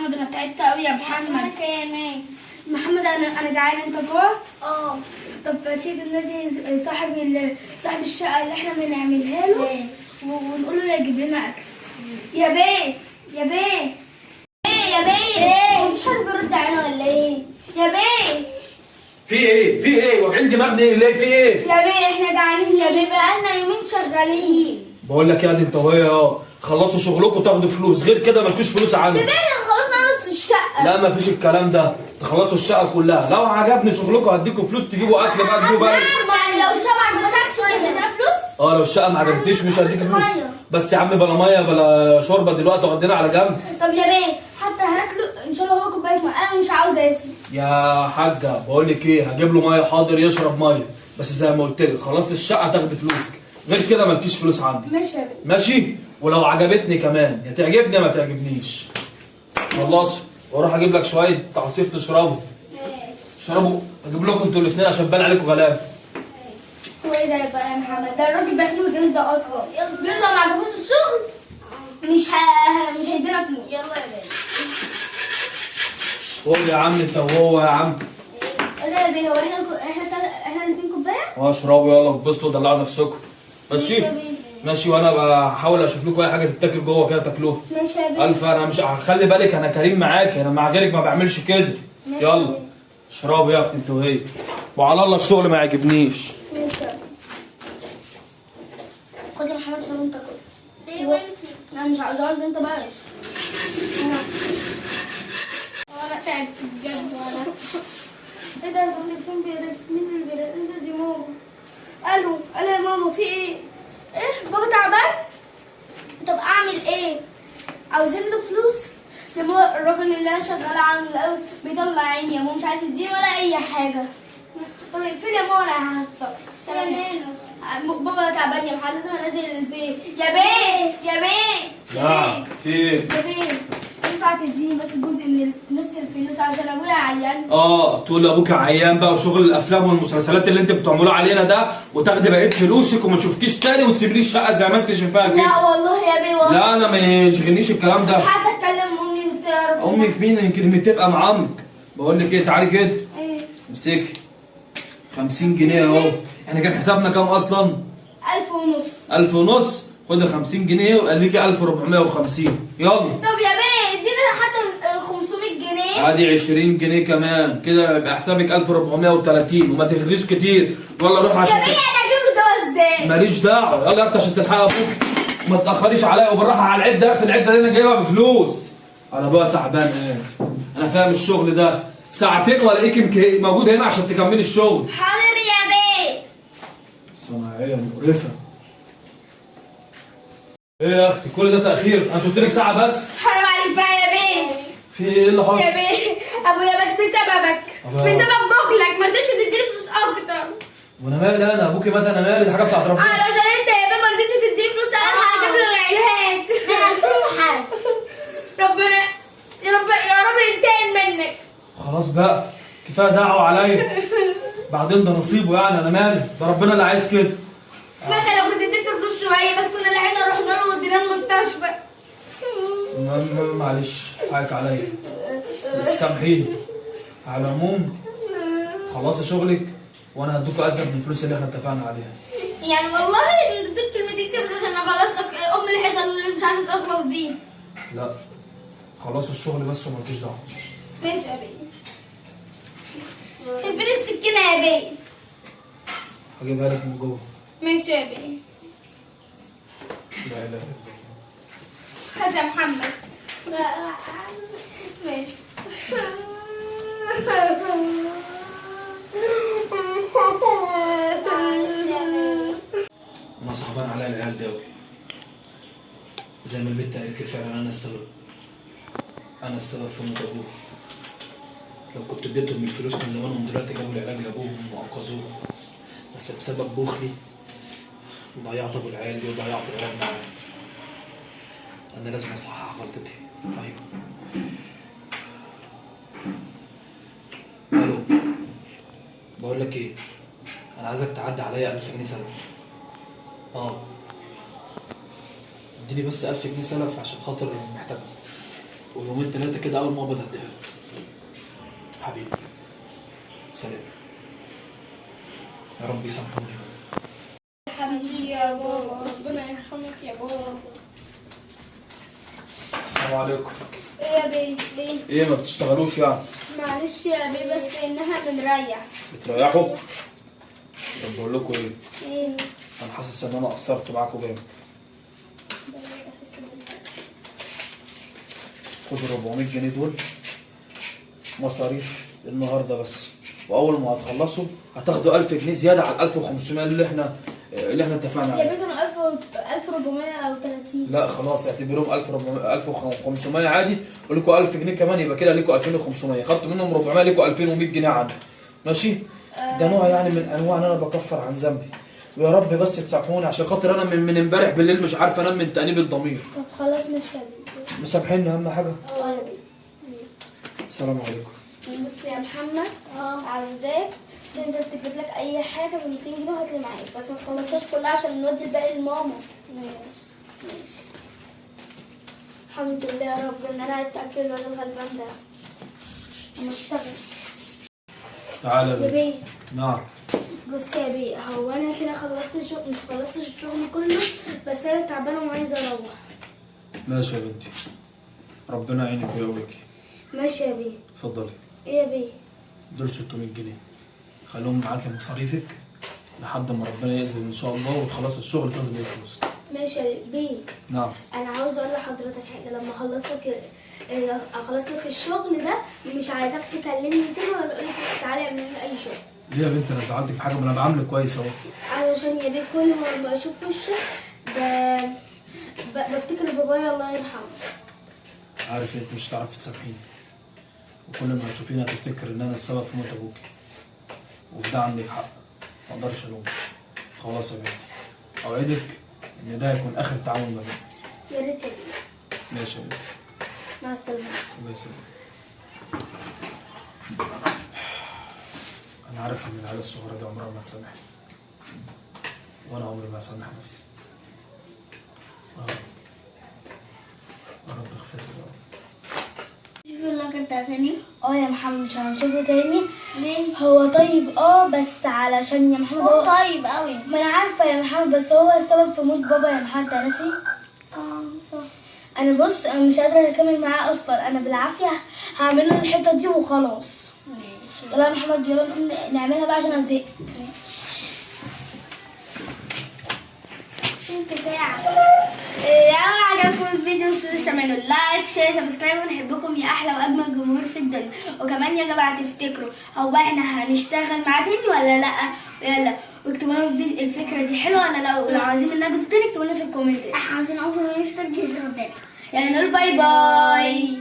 محمد انا تعبت قوي يا محمد. انا كمان. محمد انا جعان، انت جوعت؟ اه. طب تيجي ننادي صاحب الشقه اللي احنا بنعملها له ونقول له يجيب لنا اكل. يا بيه يا بيه يا بيه ايه؟ مش حد بيرد علينا ولا ايه؟ يا بيه في ايه واقعين دماغنا ليه؟ في ايه؟ يا بيه احنا جعانين يا بيه، بقالنا يومين شغالين. بقول لك يا دي انت وهي خلصوا شغلكم تاخدوا فلوس، غير كده مالكوش فلوس عندي. يا بيه احنا خلصنا نص الشقه. لا مفيش الكلام ده، تخلصوا الشقه كلها، لو عجبني شغلكم هديكوا فلوس تجيبوا اكل بقى تجيبوا بقى. يعني لو الشقه ما عجبتكش هتدينا فلوس؟ لو الشقه ما عجبتنيش مش هديك فلوس. بس يا عم بلا ميه بلا شوربه دلوقتي، واخدينا على جنب. طب يا بيه حتى هات له ان شاء الله هو كوبايه ميه، انا مش عاوزه اسي. يا حاجه بقول لك ايه، هجيب له ميه حاضر يشرب ميه، بس زي ما قلت لك خلاص الشقه تاخدي فلوسك، غير كده مالكيش فلوس عندي. ماشي يا بيه. ماشي؟ ولو عجبتني كمان يا تعجبني يا ما تعجبنيش. خلصوا واروح اجيب لك شويه عصير تشربوا. اشربوا، اجيب لكم انتوا الاثنين عشان بان عليكم غلابه. هو ايه ده يبقى يا محمد؟ ده الراجل بيخلوه جامد ده اصلا، بيقول لو ما عجبوش الشغل مش هيدينا فلوس. يلا يا بيه. قول يا عم انت وهو يا عم. ايه ده يا بيه؟ هو احنا الاثنين كوبايه؟ اشربوا يلا واتبسطوا ودلعوا نفسكم. ماشي؟ ماشي يا بيه. ماشي، وانا بقى هحاول اشوف لكم اي حاجه تتاكل جوه كده تاكلوها. ماشي يا بيه. الف انا مش خلي بالك انا كريم معاك، انا مع غيرك ما بعملش كده. ماشي يا يلا بيه. اشربوا يا اختي انت وهي، وعلى الله الشغل ما يعجبنيش. ماشي يا بيه. خد يا محمد شرب انت كله. ليه وانتي؟ لا مش عاوز اقعد انت بقى. انا تعبت بجد. وانا ايه ده؟ التليفون بيرن. مين اللي بيرن؟ ايه ده؟ دي ماما. الو يا ماما، في ايه؟ ايه بابا تعبان؟ طب اعمل ايه؟ عاوزين له فلوس يا ماما. الراجل اللي انا شغاله عنده الاول بيطلع عيني يا ماما، مش عايز يديني ولا اي حاجه. طب اقفلي يا ماما انا هتصرف. تمام. بابا تعبان يا محمد، لازم انزل البيت. يا بيه يا بيه يا بيه في ايه؟ يا بيه ينفع تديني بس جزء من نص الفلوس عشان ابويا عيان؟ تقول لابوك عيان بقى وشغل الافلام والمسلسلات اللي انت بتعملوه علينا ده، وتاخدي بقيه فلوسك وما تشوفكيش تاني وتسيب لي الشقه زي ما انت شايفاها كده. لا والله يا بيه والله. لا انا ما يشغلنيش الكلام ده. حتى اتكلم امي وتعرف. امك مين؟ يمكن متفقه مع عمك. بقول لك ايه، تعالي كده ايه؟ امسكي 50 جنيه اهو. احنا كان حسابنا كام اصلا؟ 1000 ونص. 1000 ونص. خدي 50 جنيه وقال ليكي 1450. يلا. طب يا بيه ادينا حتى 500 جنيه. ادي 20 جنيه كمان كده يبقى حسابك 1430، وما تغريش كتير. يلا روح يا عشان بيه انا اجيب له دواء ازاي؟ ماليش دعوه. يلا يا اختي عشان تلحقي ابوك، ما تاخريش عليا. وبالراحه على العده، في العده اللي انا جايبها بفلوس. انا بقى تعبان ايه؟ انا فاهم الشغل ده ساعتين والاقيك موجود هنا عشان تكملي الشغل. حاضر يا بيه. صناعيه مقرفه. ايه يا اختي كل ده تاخير؟ انا شفت لك ساعه بس. حرام عليك بقى يا بيه. في ايه اللي حصل؟ يا بيه ابويا مات بسببك. بسبب بخلك ما رضيتش تديني فلوس اكتر. وانا مالي؟ انا ابوكي مات، انا مالي؟ دي حاجه بتاعت ربنا. علشان انت يا بيه ما رضيتش تديني فلوس انا هجيب له العلاج. هسامحك. ربنا يا رب ينتقم منك. خلاص بقى كفايه دعوه عليا. بعدين ده نصيبه يعني، انا مالي؟ ده ربنا اللي عايز كده. لا انت لو كنت اديت فلوس شويه بس كنا لحقنا رحنا له وديناه المستشفى. معلش حقك عليا، سامحيني. على العموم خلصي شغلك وانا هدوكوا ازيد من الفلوس اللي احنا اتفقنا عليها. يعني والله انت اديت كلمتين كده بس عشان اخلص لك ام الحيطه اللي مش عايزه تخلص دي. لا خلصوا الشغل بس ومالكيش دعوه. ماشي يا بيه. فين السكينه يا بيه؟ هجيبها لك من جوه. ماشي يا بيه. لا اله الا الله. هات يا محمد. ماشي. انا صعبان عليا العيال دي قوي. زي ما البت قالت لي فعلا انا السبب. انا السبب في موت ابوه. لو كنت اديتهم الفلوس كان زمانهم دلوقتي جابوا العلاج لابوهم وانقذوه. بس بسبب بخلي ضيعت ابو العيال دي وضيعت العيال معايا. انا لازم اصحح غلطتي. ايوه. الو، بقول لك ايه، انا عايزك تعدي عليا 1000 جنيه سلف. اديني بس 1000 جنيه سلف عشان خاطر محتاجهم، ويومين 3 كده اول ما اقبض هديها لك. حبيبي سلام. يا رب يسامحوني. حبيبي يا بابا، ربنا يرحمك يا بابا. السلام عليكم. ايه يا بيه؟ ايه ما بتشتغلوش يعني؟ معلش يا بيه بس انها بنريح. بتريحوا؟ طب بقول لكم ايه؟ ايه؟ انا حاسس ان انا قصرت معاكم جامد. خدوا 400 جنيه دول مصاريف النهارده بس، واول ما هتخلصوا هتاخدوا 1000 جنيه زياده على ال 1500 اللي احنا اتفقنا يا عليه. بيه كانوا 1400 او 30. لا خلاص اعتبرهم 1500 عادي، ولكم 1000 جنيه كمان يبقى كده ليكم 2500، خدتوا منهم 400 ليكم 2100 جنيه عندي. ماشي؟ ده نوع يعني من انواع ان انا بكفر عن ذنبي. ويا رب بس تسامحوني عشان خاطر انا من امبارح بالليل مش عارف انام من تأنيب الضمير. طب خلاص ماشي يا بيه. مسامحيني اهم حاجه. اه يا بيه. السلام عليكم. بص يا محمد، عاوزاك تنزل تجيب لك اي حاجه ب 200 جنيه وهات لي معاك، بس ما تخلصهاش كلها عشان نودي الباقي لماما. ماشي. الحمد لله يا رب ان انا عرفت اكل الواد الغلبان ده. اما اشتغل. تعالى يا بيه. بيه نعم. بص يا بيه، هو انا كده خلصت الشغل، مش خلصت الشغل كله، بس انا تعبانه وعايزه اروح. ماشي يا بنتي، ربنا يعينك ويقويكي. ماشي يا بيه. اتفضلي. ايه يا بيه؟ دول 600 جنيه خليهم معاكي مصاريفك لحد ما ربنا يأذن ان شاء الله وتخلص الشغل تاخدي بيه فلوس. ماشي يا بيه. نعم. انا عاوزه اقول لحضرتك حاجه، لما اخلص لك الشغل ده مش عايزاك تكلمني تاني ولا تقول لي تعالى اعمل لي اي شغل. ليه يا بنتي انا زعلتك في حاجه؟ ما انا بعاملك كويس اهو. علشان يا بيه كل ما بشوف وشك بفتكر بابايا الله يرحمه. عارف انت مش هتعرفي تسامحيني، وكل ما هتشوفيني هتفتكر ان انا السبب في موت ابوكي، وفي ده عندك حق، ما اقدرش الومك. خلاص يا بنتي، اوعدك ان ده هيكون اخر تعاون ما بيننا. يا ريت يا بيه. ماشي يا بنتي. مع السلامه. الله يسلمك. انا عارف ان العيله الصغيره دي عمرها ما تسامحني، وانا عمري ما هسامح نفسي. يا رب اغفر لي يا رب. شوف لك انت تاني. يا محمد مش هنشوفه تاني. ليه؟ هو طيب بس علشان يا محمد هو طيب قوي. ما انا عارفه يا محمد، بس هو السبب في موت بابا يا محمد، انت ناسي؟ صح. انا بص، انا مش قادره اكمل معاه اصلا، انا بالعافيه هعمل له الحته دي وخلاص. ماشي. يلا يا محمد، يلا نقوم نعملها بقى عشان انا زهقت. انت ساعة. لو عجبكم الفيديو متنسوش تعملوا لايك شير سبسكرايب، ونحبكم يا احلى واجمل جمهور في الدنيا. وكمان يا جماعه تفتكروا هو احنا هنشتغل معاه تاني ولا لا؟ يلا واكتبوا لنا الفكره دي حلوه ولا لا، ولو عايزين منها جزء تاني اكتبوا لنا في الكومنتات. احنا عايزين اصلا نشتغل جزء تاني. يلا نقول باي باي.